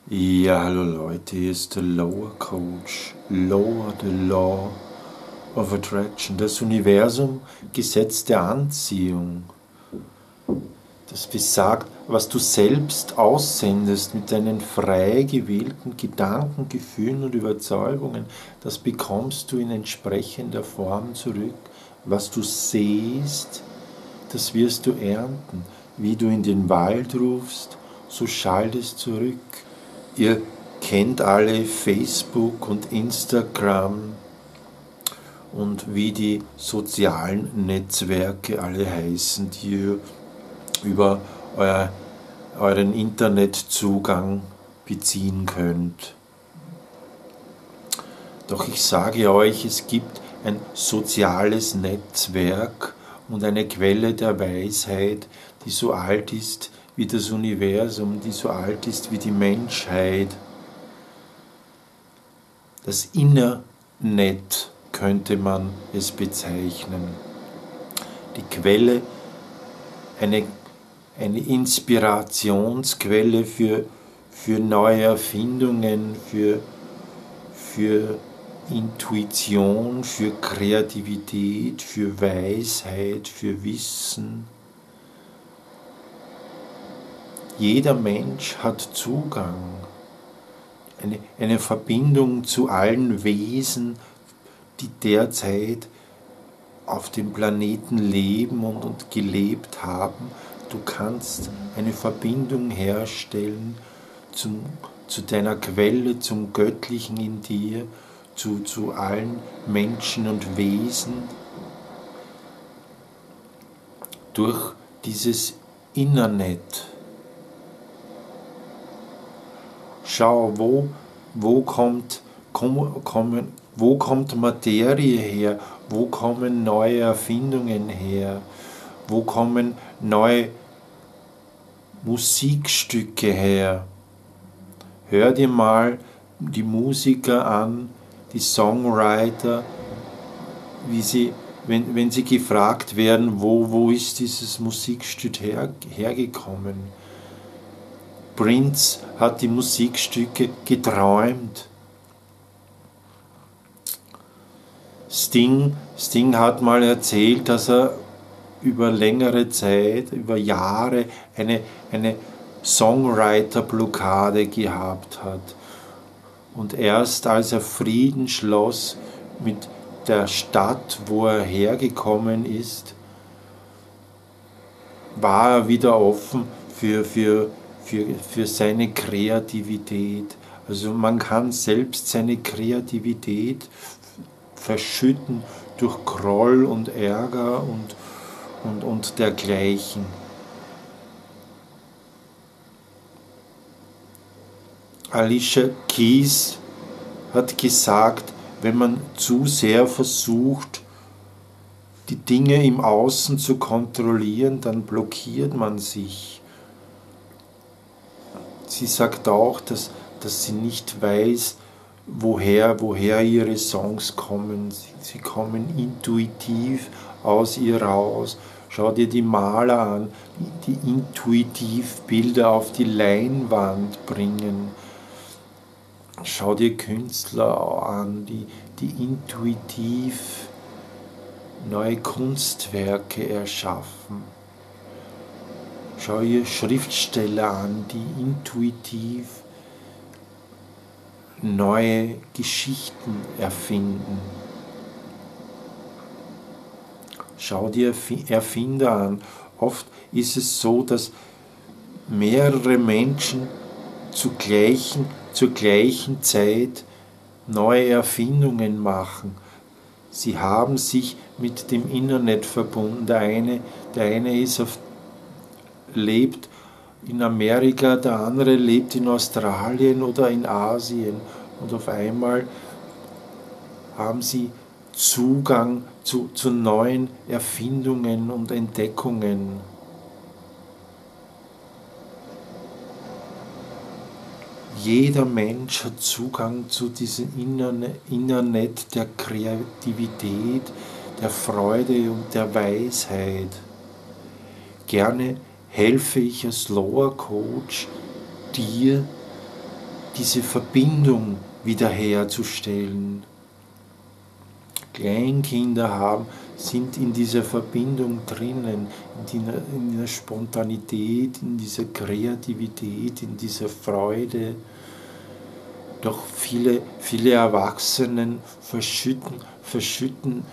Ja, hallo Leute, hier ist der Lower Coach. Lower the Law of Attraction. Das Universum, Gesetz der Anziehung. Das besagt, was du selbst aussendest mit deinen frei gewählten Gedanken, Gefühlen und Überzeugungen, das bekommst du in entsprechender Form zurück. Was du sähst, das wirst du ernten. Wie du in den Wald rufst, so schallt es zurück. Ihr kennt alle Facebook und Instagram und wie die sozialen Netzwerke alle heißen, die ihr über euren Internetzugang beziehen könnt. Doch ich sage euch, es gibt ein soziales Netzwerk und eine Quelle der Weisheit, die so alt ist wie das Universum, die so alt ist wie die Menschheit. Das Internet könnte man es bezeichnen. Die Quelle, eine Inspirationsquelle für neue Erfindungen, für Intuition, für Kreativität, für Weisheit, für Wissen. Jeder Mensch hat Zugang, eine Verbindung zu allen Wesen, die derzeit auf dem Planeten leben und gelebt haben. Du kannst eine Verbindung herstellen zu deiner Quelle, zum Göttlichen in dir, zu allen Menschen und Wesen durch dieses Internet. Schau, wo kommt Materie her? Wo kommen neue Erfindungen her? Wo kommen neue Musikstücke her? Hör dir mal die Musiker an, die Songwriter, wie sie, wenn sie gefragt werden, wo ist dieses Musikstück hergekommen? Prince hat die Musikstücke geträumt. Sting hat mal erzählt, dass er über längere Zeit, über Jahre eine Songwriter-Blockade gehabt hat. Und erst als er Frieden schloss mit der Stadt, wo er hergekommen ist, war er wieder offen für seine Kreativität. Also man kann selbst seine Kreativität verschütten durch Groll und Ärger und dergleichen. Alicia Keys hat gesagt, wenn man zu sehr versucht, die Dinge im Außen zu kontrollieren, dann blockiert man sich. Sie sagt auch, dass sie nicht weiß, woher ihre Songs kommen. Sie kommen intuitiv aus ihr raus. Schau dir die Maler an, die intuitiv Bilder auf die Leinwand bringen. Schau dir Künstler an, die intuitiv neue Kunstwerke erschaffen. Schau dir Schriftsteller an, die intuitiv neue Geschichten erfinden. Schau dir Erfinder an. Oft ist es so, dass mehrere Menschen zur gleichen Zeit neue Erfindungen machen. Sie haben sich mit dem Internet verbunden. Der eine lebt in Amerika, der andere lebt in Australien oder in Asien. Und auf einmal haben sie Zugang zu neuen Erfindungen und Entdeckungen. Jeder Mensch hat Zugang zu diesem Internet der Kreativität, der Freude und der Weisheit. Gerne helfe ich als Lower Coach dir, diese Verbindung wiederherzustellen. Kleinkinder sind in dieser Verbindung drinnen, in der Spontanität, in dieser Kreativität, in dieser Freude. Doch viele Erwachsenen verschütten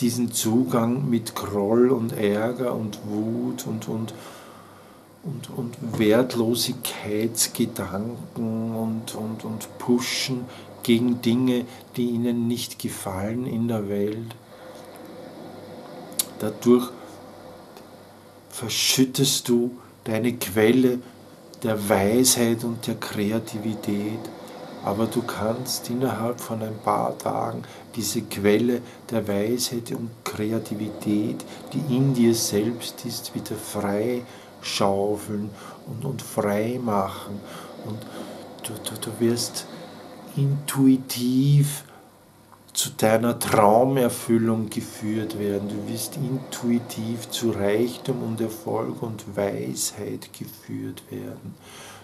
diesen Zugang mit Groll und Ärger und Wut und Wertlosigkeitsgedanken und pushen gegen Dinge, die ihnen nicht gefallen in der Welt. Dadurch verschüttest du deine Quelle der Weisheit und der Kreativität, aber du kannst innerhalb von ein paar Tagen diese Quelle der Weisheit und Kreativität, die in dir selbst ist, wieder frei schaufeln und frei machen. Und du wirst intuitiv zu deiner Traumerfüllung geführt werden. Du wirst intuitiv zu Reichtum und Erfolg und Weisheit geführt werden.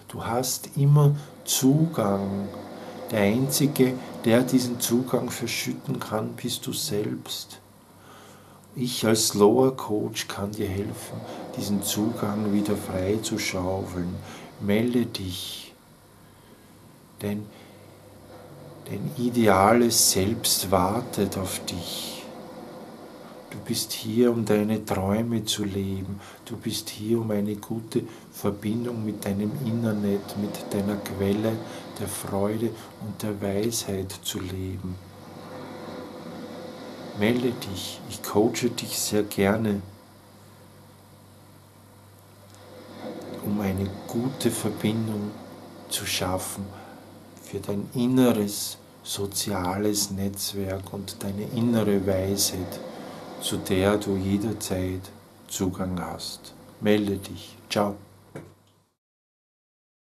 Du hast immer Zugang. Der Einzige, der diesen Zugang verschütten kann, bist du selbst. Ich als Lower Coach kann dir helfen, diesen Zugang wieder frei zu schaufeln. Melde dich, denn dein ideales Selbst wartet auf dich. Du bist hier, um deine Träume zu leben. Du bist hier, um eine gute Verbindung mit deinem Internet, mit deiner Quelle der Freude und der Weisheit zu leben. Melde dich, ich coache dich sehr gerne, um eine gute Verbindung zu schaffen für dein inneres soziales Netzwerk und deine innere Weisheit, zu der du jederzeit Zugang hast. Melde dich. Ciao.